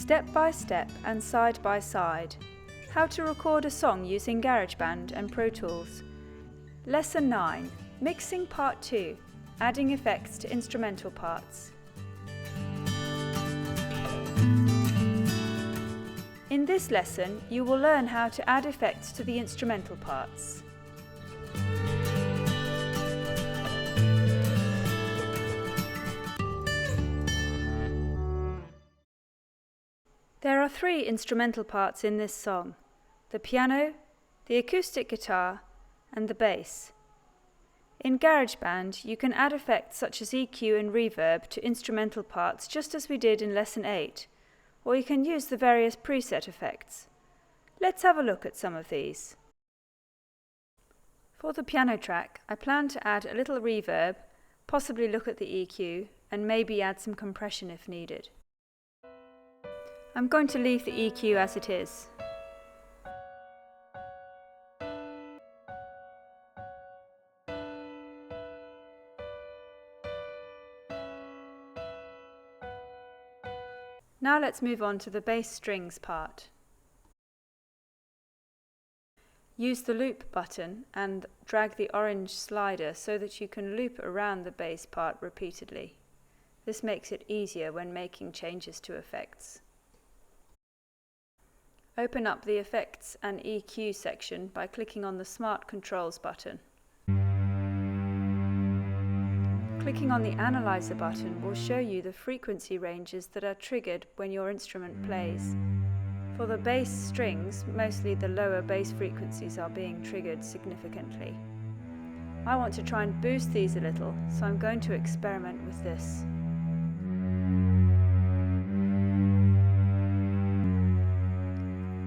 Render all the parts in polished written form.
Step by step and side by side, how to record a song using GarageBand and Pro Tools. Lesson 9, Mixing Part 2, Adding Effects to Instrumental Parts. In this lesson, you will learn how to add effects to the instrumental parts. There are 3 instrumental parts in this song: the piano, the acoustic guitar, and the bass. In GarageBand, you can add effects such as EQ and reverb to instrumental parts just as we did in Lesson 8, or you can use the various preset effects. Let's have a look at some of these. For the piano track, I plan to add a little reverb, possibly look at the EQ, and maybe add some compression if needed. I'm going to leave the EQ as it is. Now let's move on to the bass strings part. Use the loop button and drag the orange slider so that you can loop around the bass part repeatedly. This makes it easier when making changes to effects. Open up the Effects and EQ section by clicking on the Smart Controls button. Clicking on the Analyzer button will show you the frequency ranges that are triggered when your instrument plays. For the bass strings, mostly the lower bass frequencies are being triggered significantly. I want to try and boost these a little, so I'm going to experiment with this.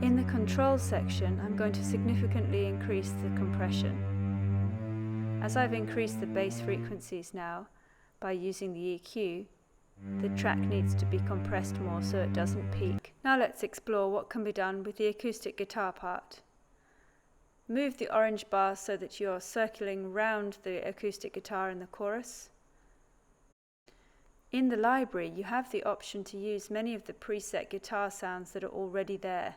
In the Controls section, I'm going to significantly increase the compression. As I've increased the bass frequencies now, by using the EQ, the track needs to be compressed more so it doesn't peak. Now let's explore what can be done with the acoustic guitar part. Move the orange bar so that you're circling round the acoustic guitar in the chorus. In the library, you have the option to use many of the preset guitar sounds that are already there.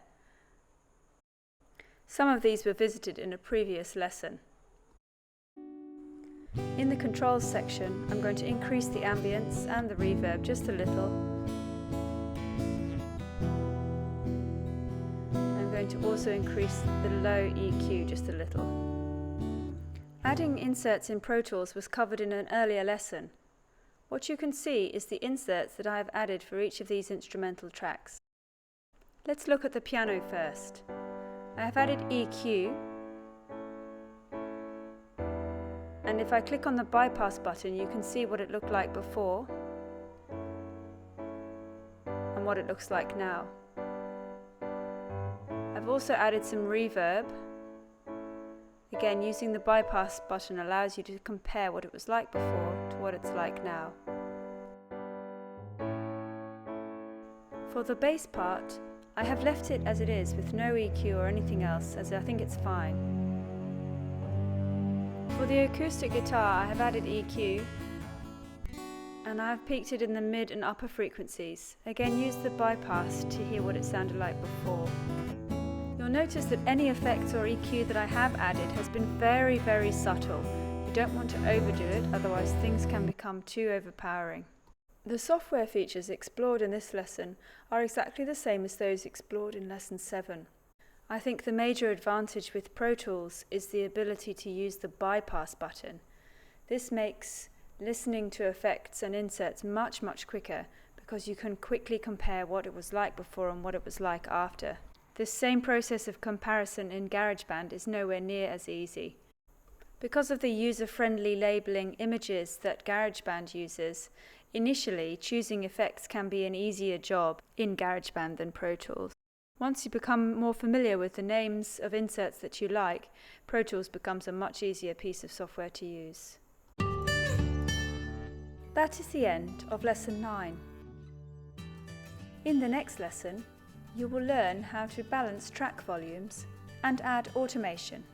Some of these were visited in a previous lesson. In the Controls section, I'm going to increase the ambience and the reverb just a little. I'm going to also increase the low EQ just a little. Adding inserts in Pro Tools was covered in an earlier lesson. What you can see is the inserts that I have added for each of these instrumental tracks. Let's look at the piano first. I have added EQ, and if I click on the bypass button, you can see what it looked like before and what it looks like now. I've also added some reverb. Again, using the bypass button allows you to compare what it was like before to what it's like now. For the bass part, I have left it as it is with no EQ or anything else, as I think it's fine. For the acoustic guitar, I have added EQ and I have peaked it in the mid and upper frequencies. Again, use the bypass to hear what it sounded like before. You'll notice that any effects or EQ that I have added has been very, very subtle. You don't want to overdo it, otherwise things can become too overpowering. The software features explored in this lesson are exactly the same as those explored in Lesson 7. I think the major advantage with Pro Tools is the ability to use the bypass button. This makes listening to effects and inserts much quicker because you can quickly compare what it was like before and what it was like after. This same process of comparison in GarageBand is nowhere near as easy. Because of the user-friendly labeling images that GarageBand uses, initially choosing effects can be an easier job in GarageBand than Pro Tools. Once you become more familiar with the names of inserts that you like, Pro Tools becomes a much easier piece of software to use. That is the end of Lesson 9. In the next lesson, you will learn how to balance track volumes and add automation.